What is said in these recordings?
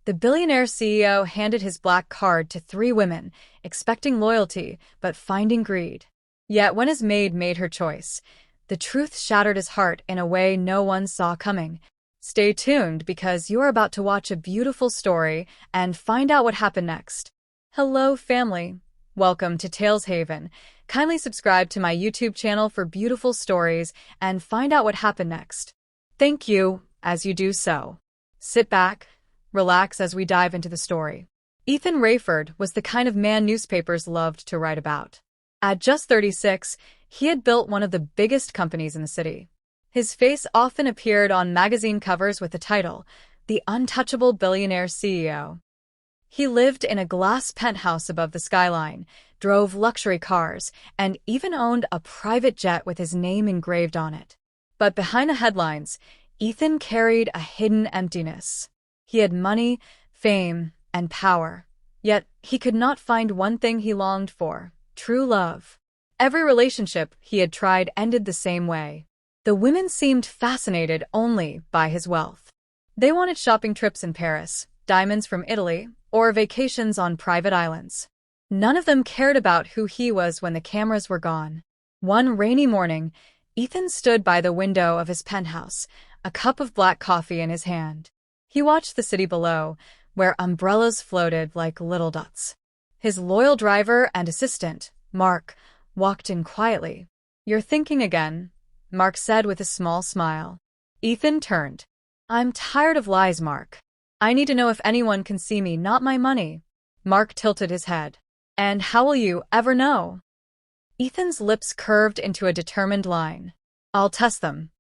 The billionaire CEO handed his black card to three women, expecting loyalty, but finding greed. Yet when his maid made her choice, the truth shattered his heart in a way no one saw coming. Stay tuned because you're about to watch a beautiful story and find out what happened next. Hello, family. Welcome to Tales Haven. Kindly subscribe to my YouTube channel for beautiful stories and find out what happened next. Thank you as you do so. Sit back, relax as we dive into the story. Ethan Rayford was the kind of man newspapers loved to write about. At just 36, he had built one of the biggest companies in the city. His face often appeared on magazine covers with the title, The Untouchable Billionaire CEO. He lived in a glass penthouse above the skyline, drove luxury cars, and even owned a private jet with his name engraved on it. But behind the headlines, Ethan carried a hidden emptiness. He had money, fame, and power. Yet he could not find one thing he longed for: true love. Every relationship he had tried ended the same way. The women seemed fascinated only by his wealth. They wanted shopping trips in Paris, diamonds from Italy, or vacations on private islands. None of them cared about who he was when the cameras were gone. One rainy morning, Ethan stood by the window of his penthouse, a cup of black coffee in his hand. He watched the city below, where umbrellas floated like little dots. His loyal driver and assistant, Mark, walked in quietly. "You're thinking again," Mark said with a small smile. Ethan turned. "I'm tired of lies, Mark. I need to know if anyone can see me, not my money." Mark tilted his head. "And how will you ever know?" Ethan's lips curved into a determined line. "I'll test them."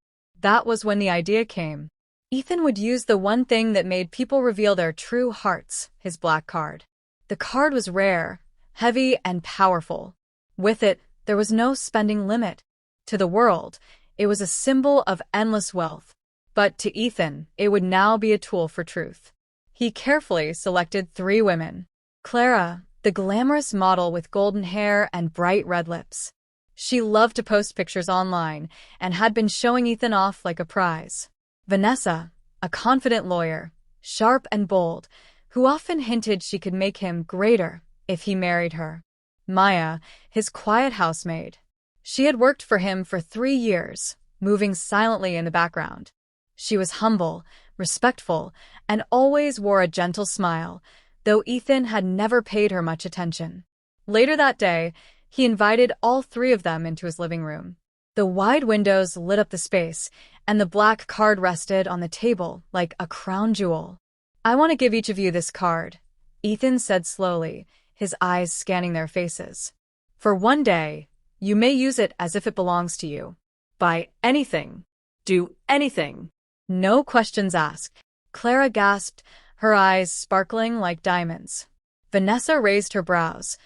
That was when the idea came. Ethan would use the one thing that made people reveal their true hearts, his black card. The card was rare, heavy, and powerful. With it, there was no spending limit. To the world, it was a symbol of endless wealth. But to Ethan, it would now be a tool for truth. He carefully selected three women. Clara, the glamorous model with golden hair and bright red lips. She loved to post pictures online and had been showing Ethan off like a prize. Vanessa, a confident lawyer, sharp and bold, who often hinted she could make him greater if he married her. Maya, his quiet housemaid. She had worked for him for 3 years, moving silently in the background. She was humble, respectful, and always wore a gentle smile, though Ethan had never paid her much attention. Later that day, he invited all three of them into his living room. The wide windows lit up the space, and the black card rested on the table like a crown jewel. "I want to give each of you this card," Ethan said slowly, his eyes scanning their faces. "For one day, you may use it as if it belongs to you. Buy anything. Do anything. No questions asked." Clara gasped, her eyes sparkling like diamonds. Vanessa raised her brows,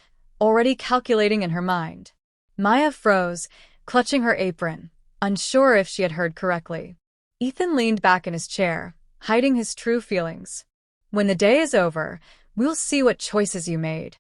already calculating in her mind. Maya froze, clutching her apron, unsure if she had heard correctly. Ethan leaned back in his chair, hiding his true feelings. "When the day is over, we'll see what choices you made."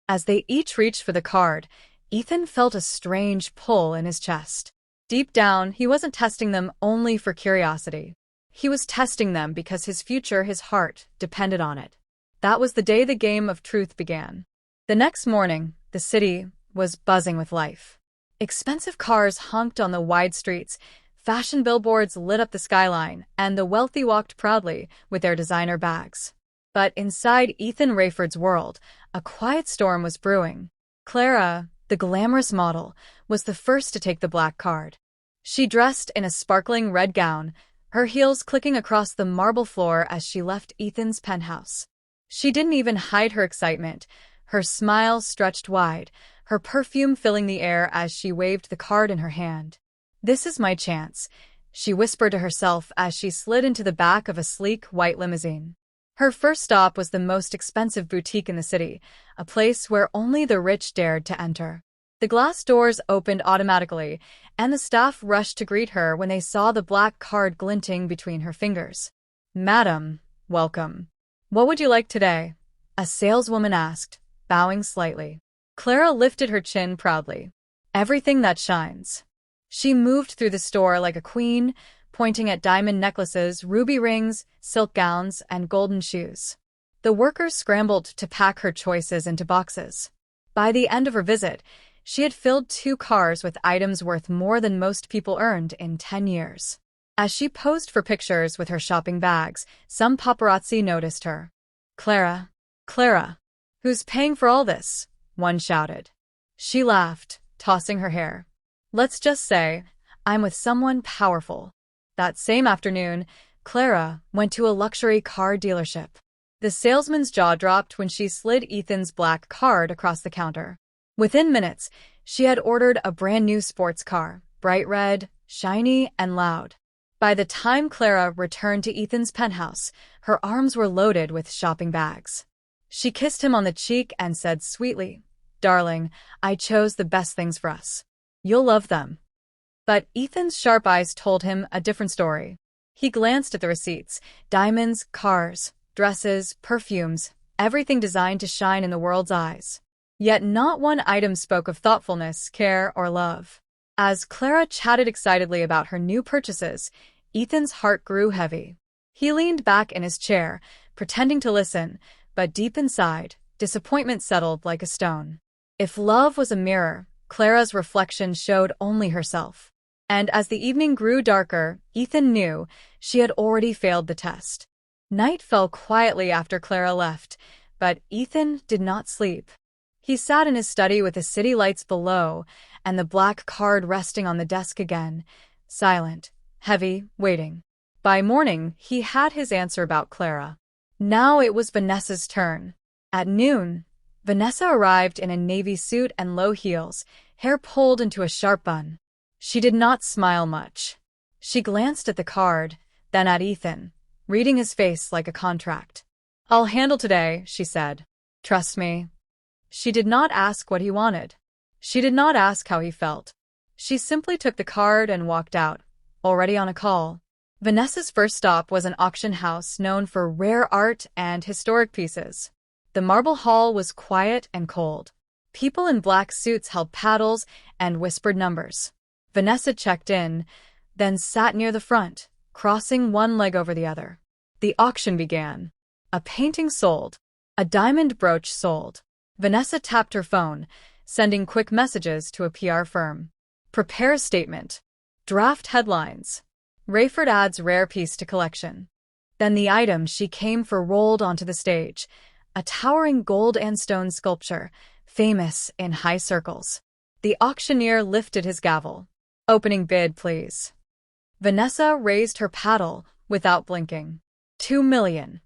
As they each reached for the card, Ethan felt a strange pull in his chest. Deep down, he wasn't testing them only for curiosity. He was testing them because his future, his heart, depended on it. That was the day the game of truth began. The next morning, the city was buzzing with life. Expensive cars honked on the wide streets, fashion billboards lit up the skyline, and the wealthy walked proudly with their designer bags. But inside Ethan Rayford's world, a quiet storm was brewing. Clara, the glamorous model, was the first to take the black card. She dressed in a sparkling red gown, her heels clicking across the marble floor as she left Ethan's penthouse. She didn't even hide her excitement. Her smile stretched wide, her perfume filling the air as she waved the card in her hand. "This is my chance," she whispered to herself as she slid into the back of a sleek white limousine. Her first stop was the most expensive boutique in the city, a place where only the rich dared to enter. The glass doors opened automatically, and the staff rushed to greet her when they saw the black card glinting between her fingers. "Madam, welcome. What would you like today?" a saleswoman asked, bowing slightly. Clara lifted her chin proudly. "Everything that shines." She moved through the store like a queen, pointing at diamond necklaces, ruby rings, silk gowns, and golden shoes. The workers scrambled to pack her choices into boxes. By the end of her visit, she had filled 2 cars with items worth more than most people earned in 10 years. As she posed for pictures with her shopping bags, some paparazzi noticed her. "Clara, Clara, who's paying for all this?" one shouted. She laughed, tossing her hair. "Let's just say, I'm with someone powerful." That same afternoon, Clara went to a luxury car dealership. The salesman's jaw dropped when she slid Ethan's black card across the counter. Within minutes, she had ordered a brand new sports car, bright red, shiny, and loud. By the time Clara returned to Ethan's penthouse, her arms were loaded with shopping bags. She kissed him on the cheek and said sweetly, "Darling, I chose the best things for us. You'll love them." But Ethan's sharp eyes told him a different story. He glanced at the receipts: diamonds, cars, dresses, perfumes, everything designed to shine in the world's eyes. Yet not one item spoke of thoughtfulness, care, or love. As Clara chatted excitedly about her new purchases, Ethan's heart grew heavy. He leaned back in his chair, pretending to listen, but deep inside, disappointment settled like a stone. If love was a mirror, Clara's reflection showed only herself. And as the evening grew darker, Ethan knew she had already failed the test. Night fell quietly after Clara left, but Ethan did not sleep. He sat in his study with the city lights below and the black card resting on the desk again, silent, heavy, waiting. By morning, he had his answer about Clara. Now it was Vanessa's turn. At noon, Vanessa arrived in a navy suit and low heels, hair pulled into a sharp bun. She did not smile much. She glanced at the card, then at Ethan, reading his face like a contract. "I'll handle today," she said. "Trust me." She did not ask what he wanted. She did not ask how he felt. She simply took the card and walked out, already on a call. Vanessa's first stop was an auction house known for rare art and historic pieces. The marble hall was quiet and cold. People in black suits held paddles and whispered numbers. Vanessa checked in, then sat near the front, crossing one leg over the other. The auction began. A painting sold. A diamond brooch sold. Vanessa tapped her phone, sending quick messages to a PR firm. Prepare a statement. Draft headlines. Rayford adds rare piece to collection. Then the item she came for rolled onto the stage, a towering gold and stone sculpture, famous in high circles. The auctioneer lifted his gavel. "Opening bid, please." Vanessa raised her paddle without blinking. 2 million.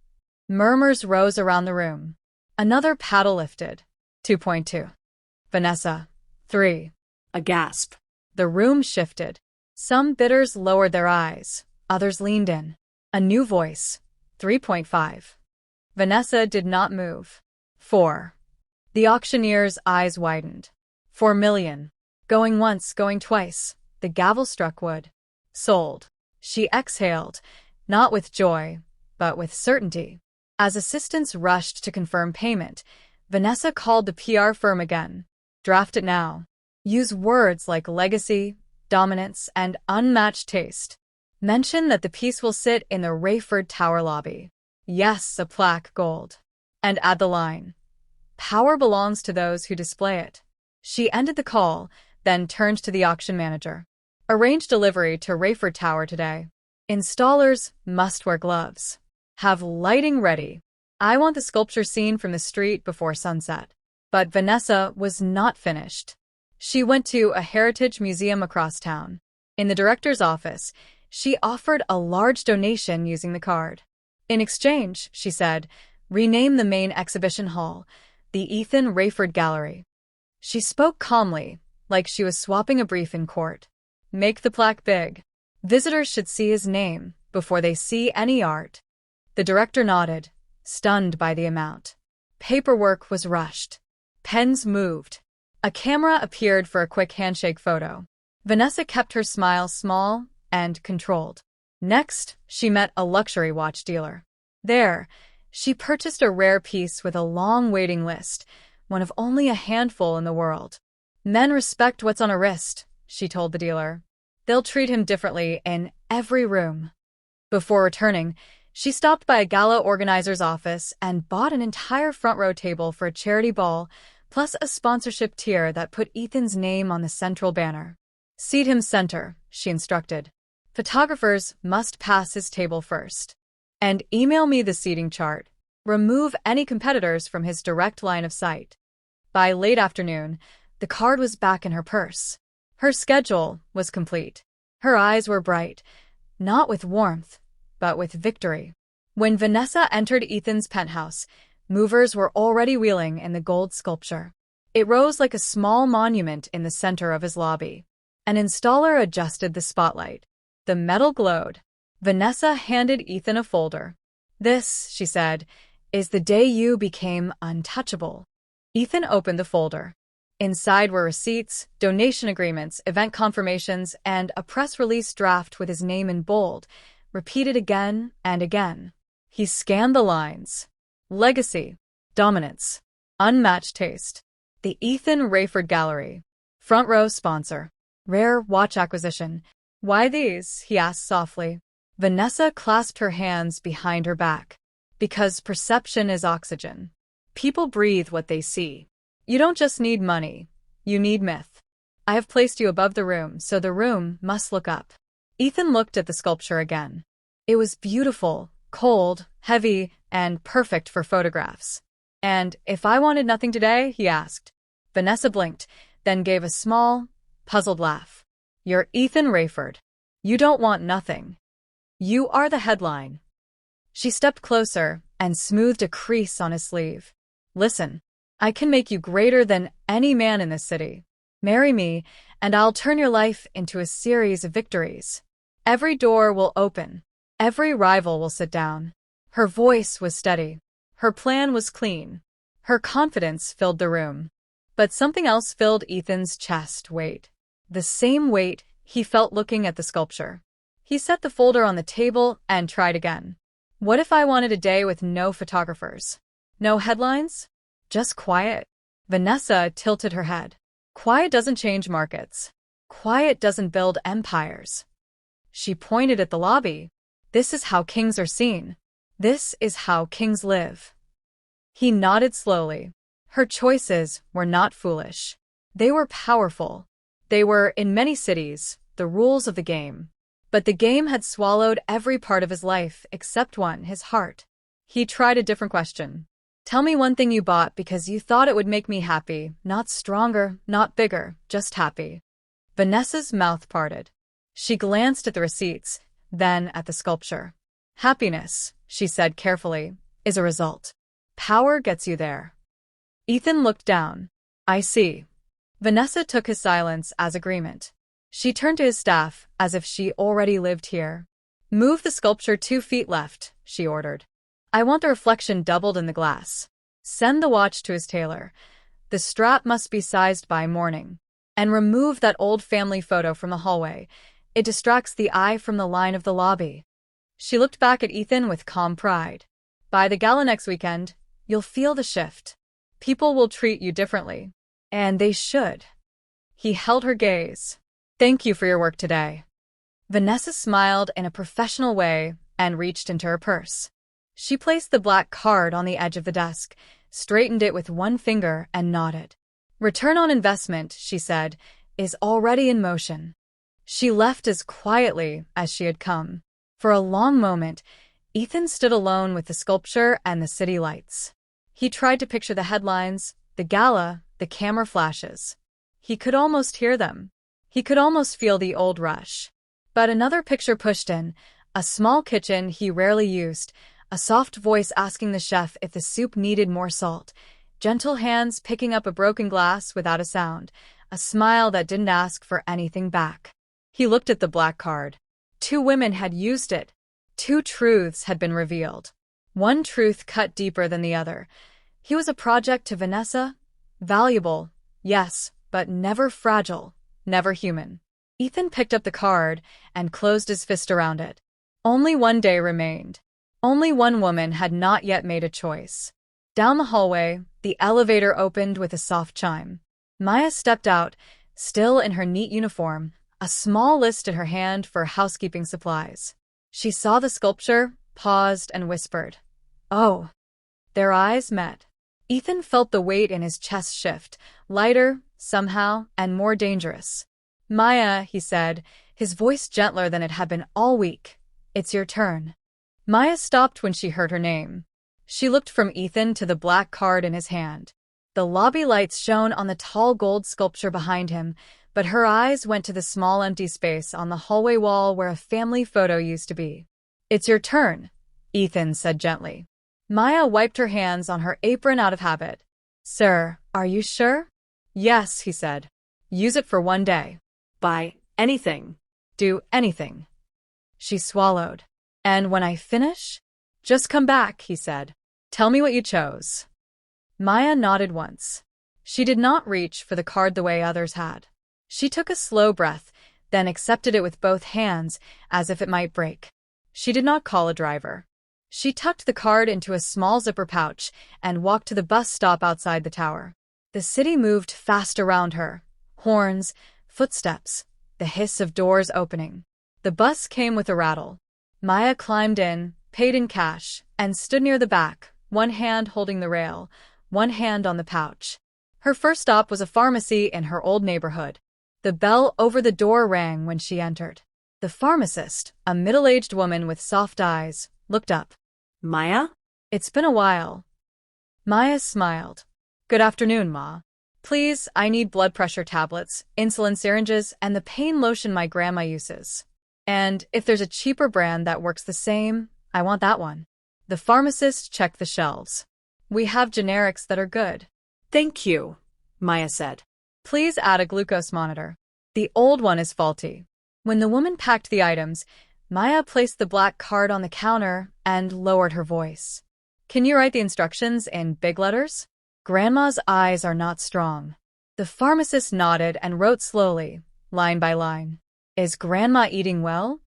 Murmurs rose around the room. Another paddle lifted. 2.2. Vanessa. 3. A gasp. The room shifted. Some bidders lowered their eyes. Others leaned in. A new voice. 3.5. Vanessa did not move. 4. The auctioneer's eyes widened. 4 million. Going once, going twice. The gavel struck wood. Sold. She exhaled, not with joy, but with certainty. As assistants rushed to confirm payment, Vanessa called the PR firm again. "Draft it now. Use words like legacy, dominance, and unmatched taste. Mention that the piece will sit in the Rayford Tower lobby. Yes, a plaque, gold. And add the line, 'Power belongs to those who display it.'" She ended the call, then turned to the auction manager. "Arrange delivery to Rayford Tower today. Installers must wear gloves. Have lighting ready. I want the sculpture seen from the street before sunset." But Vanessa was not finished. She went to a heritage museum across town. In the director's office, she offered a large donation using the card. In exchange, she said, rename the main exhibition hall, the Ethan Rayford Gallery. She spoke calmly, like she was swapping a brief in court. Make the plaque big. Visitors should see his name before they see any art. The director nodded, stunned by the amount. Paperwork was rushed. Pens moved. A camera appeared for a quick handshake photo. Vanessa kept her smile small and controlled. Next, she met a luxury watch dealer. There, she purchased a rare piece with a long waiting list, one of only a handful in the world. "Men respect what's on a wrist," she told the dealer. "They'll treat him differently in every room." Before returning, She stopped by a gala organizer's office and bought an entire front-row table for a charity ball, plus a sponsorship tier that put Ethan's name on the central banner. "Seat him center," she instructed. "Photographers must pass his table first. And email me the seating chart. Remove any competitors from his direct line of sight." By late afternoon, the card was back in her purse. Her schedule was complete. Her eyes were bright, not with warmth, but with victory. When Vanessa entered Ethan's penthouse, movers were already wheeling in the gold sculpture. It rose like a small monument in the center of his lobby. An installer adjusted the spotlight. The metal glowed. Vanessa handed Ethan a folder. "This," she said, "is the day you became untouchable." Ethan opened the folder. Inside were receipts, donation agreements, event confirmations, and a press release draft with his name in bold, repeated again and again. He scanned the lines. Legacy, dominance, unmatched taste. The Ethan Rayford Gallery. Front row sponsor. Rare watch acquisition. "Why these?" he asked softly. Vanessa clasped her hands behind her back. "Because perception is oxygen. People breathe what they see. You don't just need money. You need myth. I have placed you above the room, so the room must look up." Ethan looked at the sculpture again. It was beautiful, cold, heavy, and perfect for photographs. "And if I wanted nothing today?" he asked. Vanessa blinked, then gave a small, puzzled laugh. "You're Ethan Rayford. You don't want nothing. You are the headline." She stepped closer and smoothed a crease on his sleeve. "Listen, I can make you greater than any man in this city. Marry me, and I'll turn your life into a series of victories. Every door will open. Every rival will sit down." Her voice was steady. Her plan was clean. Her confidence filled the room. But something else filled Ethan's chest weight. The same weight he felt looking at the sculpture. He set the folder on the table and tried again. "What if I wanted a day with no photographers? No headlines? Just quiet?" Vanessa tilted her head. "Quiet doesn't change markets. Quiet doesn't build empires." She pointed at the lobby. "This is how kings are seen. This is how kings live." He nodded slowly. Her choices were not foolish. They were powerful. They were, in many cities, the rules of the game. But the game had swallowed every part of his life except one, his heart. He tried a different question. "Tell me one thing you bought because you thought it would make me happy, not stronger, not bigger, just happy." Vanessa's mouth parted. She glanced at the receipts, then at the sculpture. "Happiness," she said carefully, "is a result. Power gets you there." Ethan looked down. "I see." Vanessa took his silence as agreement. She turned to his staff as if she already lived here. "Move the sculpture 2 feet left," she ordered. "I want the reflection doubled in the glass. Send the watch to his tailor. The strap must be sized by morning. And remove that old family photo from the hallway. It distracts the eye from the line of the lobby." She looked back at Ethan with calm pride. "By the gala next weekend, you'll feel the shift. People will treat you differently. And they should." He held her gaze. "Thank you for your work today." Vanessa smiled in a professional way and reached into her purse. She placed the black card on the edge of the desk, straightened it with one finger, and nodded. "Return on investment," she said, "is already in motion." She left as quietly as she had come. For a long moment, Ethan stood alone with the sculpture and the city lights. He tried to picture the headlines, the gala, the camera flashes. He could almost hear them. He could almost feel the old rush. But another picture pushed in, a small kitchen he rarely used, a soft voice asking the chef if the soup needed more salt, gentle hands picking up a broken glass without a sound, a smile that didn't ask for anything back. He looked at the black card. 2 women had used it. 2 truths had been revealed. One truth cut deeper than the other. He was a project to Vanessa. Valuable, yes, but never fragile, never human. Ethan picked up the card and closed his fist around it. Only one day remained. Only one woman had not yet made a choice. Down the hallway, the elevator opened with a soft chime. Maya stepped out, still in her neat uniform, a small list in her hand for housekeeping supplies. She saw the sculpture, paused, and whispered, "Oh." Their eyes met. Ethan felt the weight in his chest shift, lighter, somehow, and more dangerous. "Maya," he said, his voice gentler than it had been all week. "It's your turn." Maya stopped when she heard her name. She looked from Ethan to the black card in his hand. The lobby lights shone on the tall gold sculpture behind him, but her eyes went to the small empty space on the hallway wall where a family photo used to be. "It's your turn," Ethan said gently. Maya wiped her hands on her apron out of habit. "Sir, are you sure?" "Yes," he said. "Use it for one day. Buy anything. Do anything." She swallowed. "And when I finish? Just come back," he said. "Tell me what you chose." Maya nodded once. She did not reach for the card the way others had. She took a slow breath, then accepted it with both hands, as if it might break. She did not call a driver. She tucked the card into a small zipper pouch and walked to the bus stop outside the tower. The city moved fast around her. Horns, footsteps, the hiss of doors opening. The bus came with a rattle. Maya climbed in, paid in cash, and stood near the back, one hand holding the rail, one hand on the pouch. Her first stop was a pharmacy in her old neighborhood. The bell over the door rang when she entered. The pharmacist, a middle-aged woman with soft eyes, looked up. "Maya? It's been a while." Maya smiled. "Good afternoon, Ma. Please, I need blood pressure tablets, insulin syringes, and the pain lotion my grandma uses. And if there's a cheaper brand that works the same, I want that one." The pharmacist checked the shelves. "We have generics that are good." "Thank you," Maya said. "Please add a glucose monitor. The old one is faulty." When the woman packed the items, Maya placed the black card on the counter and lowered her voice. "Can you write the instructions in big letters? Grandma's eyes are not strong." The pharmacist nodded and wrote slowly, line by line. "Is Grandma eating well?"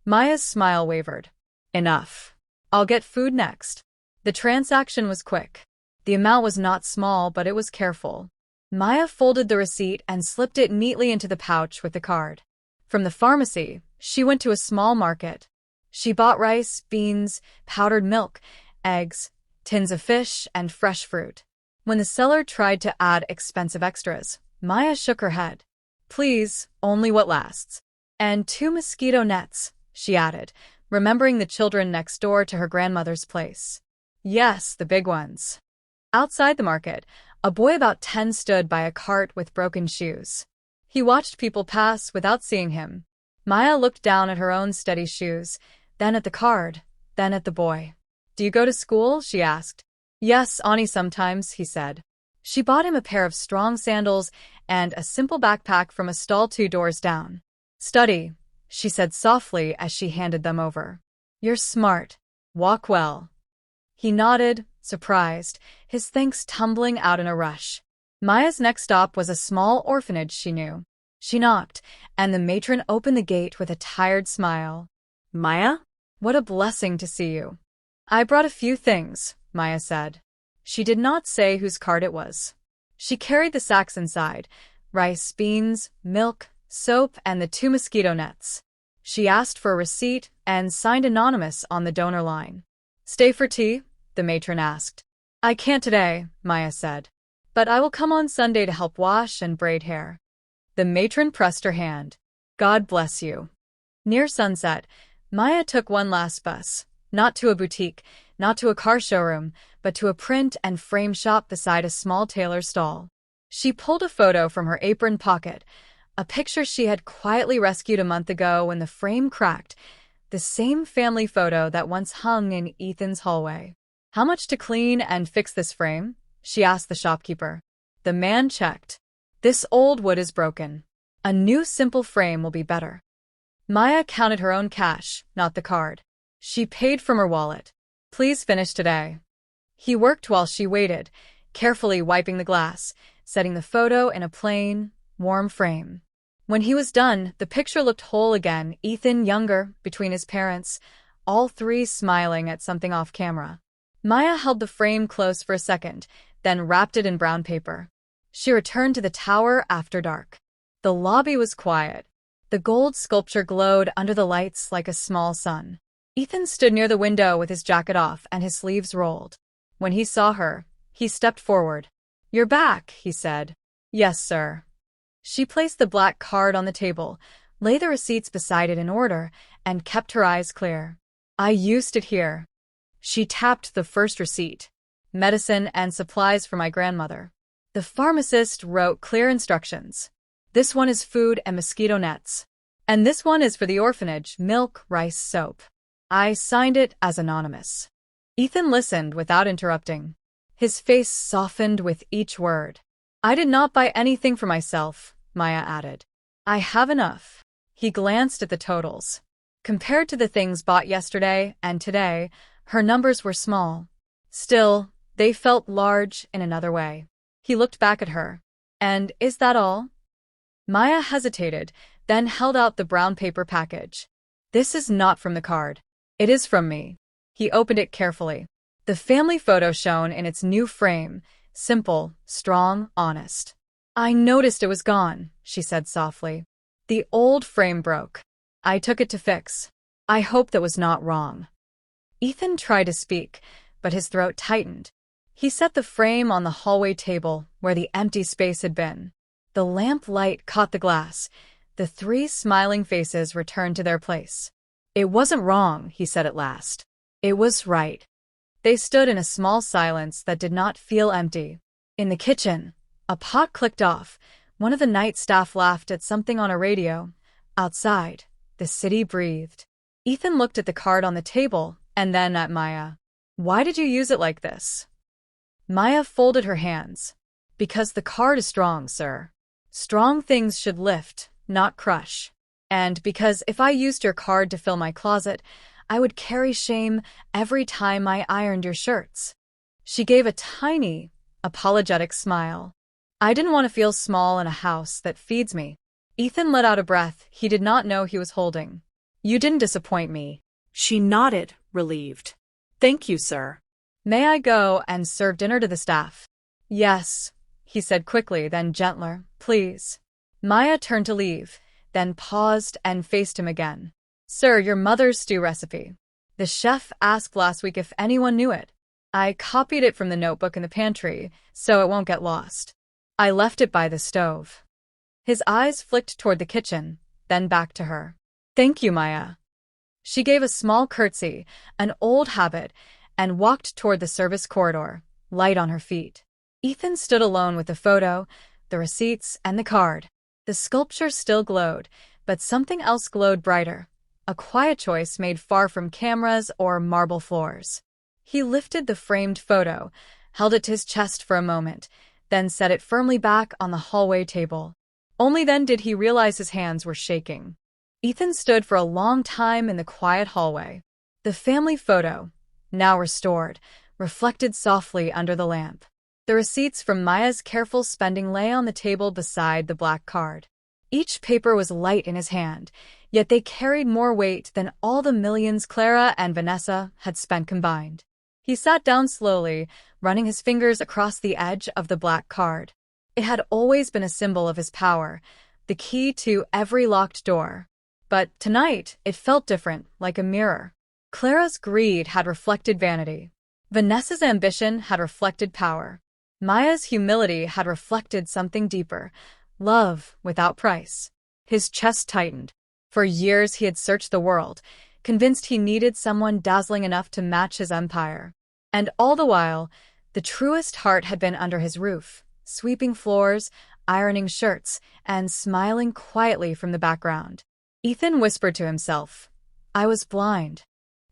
Maya's smile wavered. "Enough. I'll get food next." The transaction was quick. The amount was not small, but it was careful. Maya folded the receipt and slipped it neatly into the pouch with the card. From the pharmacy, she went to a small market. She bought rice, beans, powdered milk, eggs, tins of fish, and fresh fruit. When the seller tried to add expensive extras, Maya shook her head. "Please, only what lasts." "And 2 mosquito nets," she added, remembering the children next door to her grandmother's place. "Yes, the big ones." Outside the market, a boy about 10 stood by a cart with broken shoes. He watched people pass without seeing him. Maya looked down at her own steady shoes, then at the card, then at the boy. "Do you go to school?" she asked. "Yes, Ani sometimes," he said. She bought him a pair of strong sandals and a simple backpack from a stall 2 doors down. "Study," she said softly as she handed them over. "You're smart. Walk well." He nodded, surprised, his thanks tumbling out in a rush. Maya's next stop was a small orphanage she knew. She knocked, and the matron opened the gate with a tired smile. "Maya? What a blessing to see you." "I brought a few things," Maya said. She did not say whose card it was. She carried the sacks inside, rice, beans, milk, soap, and the 2 mosquito nets. She asked for a receipt and signed anonymous on the donor line. "Stay for tea?" the matron asked. "I can't today," Maya said. "But I will come on Sunday to help wash and braid hair." The matron pressed her hand. "God bless you." Near sunset, Maya took one last bus, not to a boutique, not to a car showroom, but to a print and frame shop beside a small tailor's stall. She pulled a photo from her apron pocket, a picture she had quietly rescued a month ago when the frame cracked, the same family photo that once hung in Ethan's hallway. "How much to clean and fix this frame?" she asked the shopkeeper. The man checked. "This old wood is broken. A new simple frame will be better." Maya counted her own cash, not the card. She paid from her wallet. "Please finish today." He worked while she waited, carefully wiping the glass, setting the photo in a plain, warm frame. When he was done, the picture looked whole again, Ethan younger, between his parents, all 3 smiling at something off camera. Maya held the frame close for a second, then wrapped it in brown paper. She returned to the tower after dark. The lobby was quiet. The gold sculpture glowed under the lights like a small sun. Ethan stood near the window with his jacket off and his sleeves rolled. When he saw her, he stepped forward. "You're back," he said. "Yes, sir." She placed the black card on the table, laid the receipts beside it in order, and kept her eyes clear. "I used it here." She tapped the first receipt. "Medicine and supplies for my grandmother." The pharmacist wrote clear instructions. "This one is food and mosquito nets. And this one is for the orphanage, milk, rice, soap." I signed it as anonymous. Ethan listened without interrupting. His face softened with each word. "I did not buy anything for myself," Maya added. "I have enough." He glanced at the totals. Compared to the things bought yesterday and today, her numbers were small. Still, they felt large in another way. He looked back at her. "And is that all?" Maya hesitated, then held out the brown paper package. "This is not from the card. It is from me." He opened it carefully. The family photo shone in its new frame, simple, strong, honest. "I noticed it was gone," she said softly. "The old frame broke. I took it to fix. I hope that was not wrong." Ethan tried to speak, but his throat tightened. He set the frame on the hallway table where the empty space had been. The lamp light caught the glass. The three smiling faces returned to their place. "It wasn't wrong," he said at last. "It was right." They stood in a small silence that did not feel empty. In the kitchen, a pot clicked off. One of the night staff laughed at something on a radio. Outside, the city breathed. Ethan looked at the card on the table and then at Maya. "Why did you use it like this?" Maya folded her hands. "Because the card is strong, sir. Strong things should lift, not crush. And because if I used your card to fill my closet, I would carry shame every time I ironed your shirts." She gave a tiny, apologetic smile. "I didn't want to feel small in a house that feeds me." Ethan let out a breath he did not know he was holding. "You didn't disappoint me." She nodded, relieved. "Thank you, sir." "May I go and serve dinner to the staff?" "Yes," he said quickly, then gentler. "Please." Maya turned to leave, then paused and faced him again. "Sir, your mother's stew recipe. The chef asked last week if anyone knew it. I copied it from the notebook in the pantry, so it won't get lost. I left it by the stove." His eyes flicked toward the kitchen, then back to her. "Thank you, Maya." She gave a small curtsy, an old habit, and walked toward the service corridor, light on her feet. Ethan stood alone with the photo, the receipts, and the card. The sculpture still glowed, but something else glowed brighter. A quiet choice made far from cameras or marble floors. He lifted the framed photo, held it to his chest for a moment, then set it firmly back on the hallway table. Only then did he realize his hands were shaking. Ethan stood for a long time in the quiet hallway. The family photo, now restored, reflected softly under the lamp. The receipts from Maya's careful spending lay on the table beside the black card. Each paper was light in his hand, yet they carried more weight than all the millions Clara and Vanessa had spent combined. He sat down slowly, running his fingers across the edge of the black card. It had always been a symbol of his power, the key to every locked door. But tonight, it felt different, like a mirror. Clara's greed had reflected vanity. Vanessa's ambition had reflected power. Maya's humility had reflected something deeper, love without price. His chest tightened. For years he had searched the world, convinced he needed someone dazzling enough to match his empire. And all the while, the truest heart had been under his roof, sweeping floors, ironing shirts, and smiling quietly from the background. Ethan whispered to himself, "I was blind."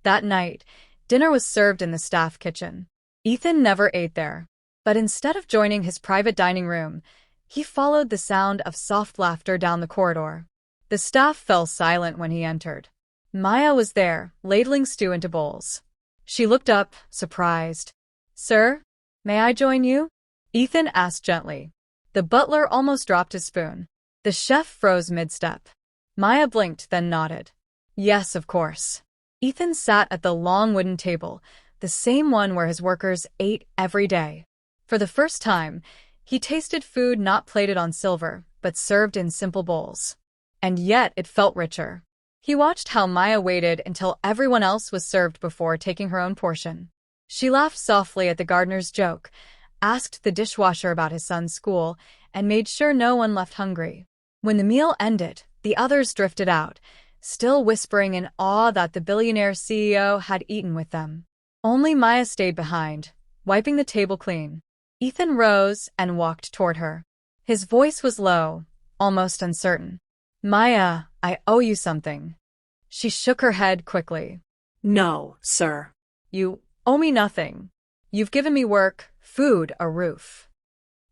That night, dinner was served in the staff kitchen. Ethan never ate there, but instead of joining his private dining room, he followed the sound of soft laughter down the corridor. The staff fell silent when he entered. Maya was there, ladling stew into bowls. She looked up, surprised. "Sir, may I join you?" Ethan asked gently. The butler almost dropped his spoon. The chef froze mid-step. Maya blinked, then nodded. "Yes, of course." Ethan sat at the long wooden table, the same one where his workers ate every day. For the first time, he tasted food not plated on silver, but served in simple bowls. And yet it felt richer. He watched how Maya waited until everyone else was served before taking her own portion. She laughed softly at the gardener's joke, asked the dishwasher about his son's school, and made sure no one left hungry. When the meal ended, the others drifted out, still whispering in awe that the billionaire CEO had eaten with them. Only Maya stayed behind, wiping the table clean. Ethan rose and walked toward her. His voice was low, almost uncertain. "Maya, I owe you something." She shook her head quickly. No, sir. "You owe me nothing. You've given me work, food, a roof."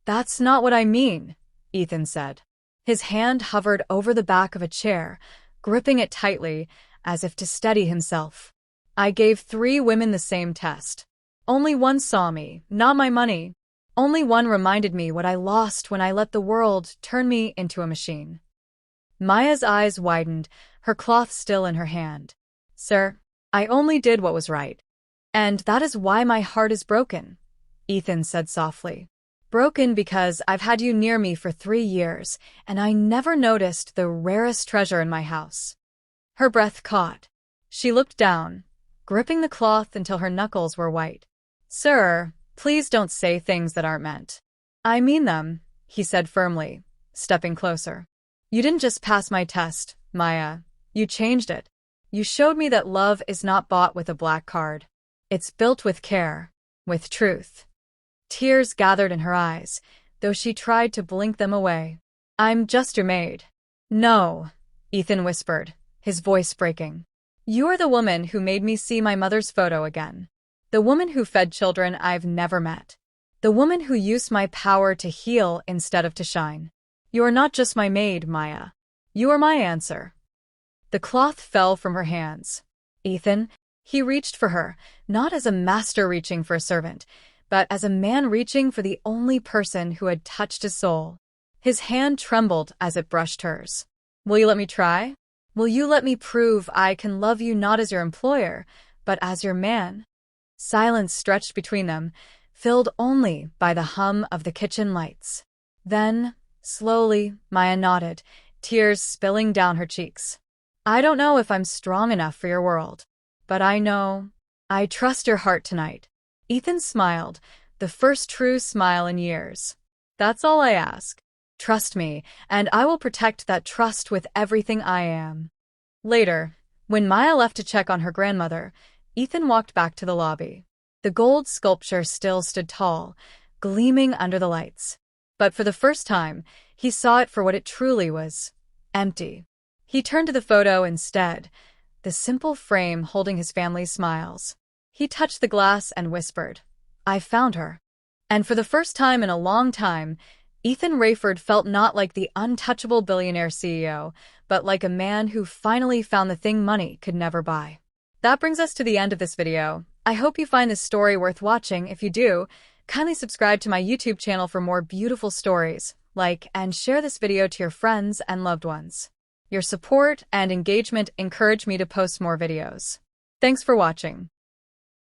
"That's not what I mean," Ethan said. His hand hovered over the back of a chair, gripping it tightly, as if to steady himself. "I gave 3 women the same test. Only one saw me, not my money. Only one reminded me what I lost when I let the world turn me into a machine." Maya's eyes widened, her cloth still in her hand. "Sir, I only did what was right. And that is why my heart is broken," Ethan said softly. "Broken because I've had you near me for 3 years, and I never noticed the rarest treasure in my house." Her breath caught. She looked down, gripping the cloth until her knuckles were white. "Sir, please don't say things that aren't meant." "I mean them," he said firmly, stepping closer. "You didn't just pass my test, Maya. You changed it. You showed me that love is not bought with a black card. It's built with care, with truth." Tears gathered in her eyes, though she tried to blink them away. "I'm just your maid." "No," Ethan whispered, his voice breaking. "You are the woman who made me see my mother's photo again. The woman who fed children I've never met. The woman who used my power to heal instead of to shine. You are not just my maid, Maya. You are my answer." The cloth fell from her hands. "Ethan," he reached for her, not as a master reaching for a servant, but as a man reaching for the only person who had touched his soul. His hand trembled as it brushed hers. "Will you let me try? Will you let me prove I can love you not as your employer, but as your man?" Silence stretched between them, filled only by the hum of the kitchen lights. Then, slowly, Maya nodded, tears spilling down her cheeks. "I don't know if I'm strong enough for your world, but I know I trust your heart tonight." Ethan smiled, the first true smile in years. "That's all I ask. Trust me, and I will protect that trust with everything I am." Later, when Maya left to check on her grandmother, Ethan walked back to the lobby. The gold sculpture still stood tall, gleaming under the lights. But for the first time, he saw it for what it truly was: empty. He turned to the photo instead, the simple frame holding his family's smiles. He touched the glass and whispered, "I found her." And for the first time in a long time, Ethan Rayford felt not like the untouchable billionaire CEO, but like a man who finally found the thing money could never buy. That brings us to the end of this video. I hope you find this story worth watching. If you do, kindly subscribe to my YouTube channel for more beautiful stories. Like and share this video to your friends and loved ones. Your support and engagement encourage me to post more videos. Thanks for watching.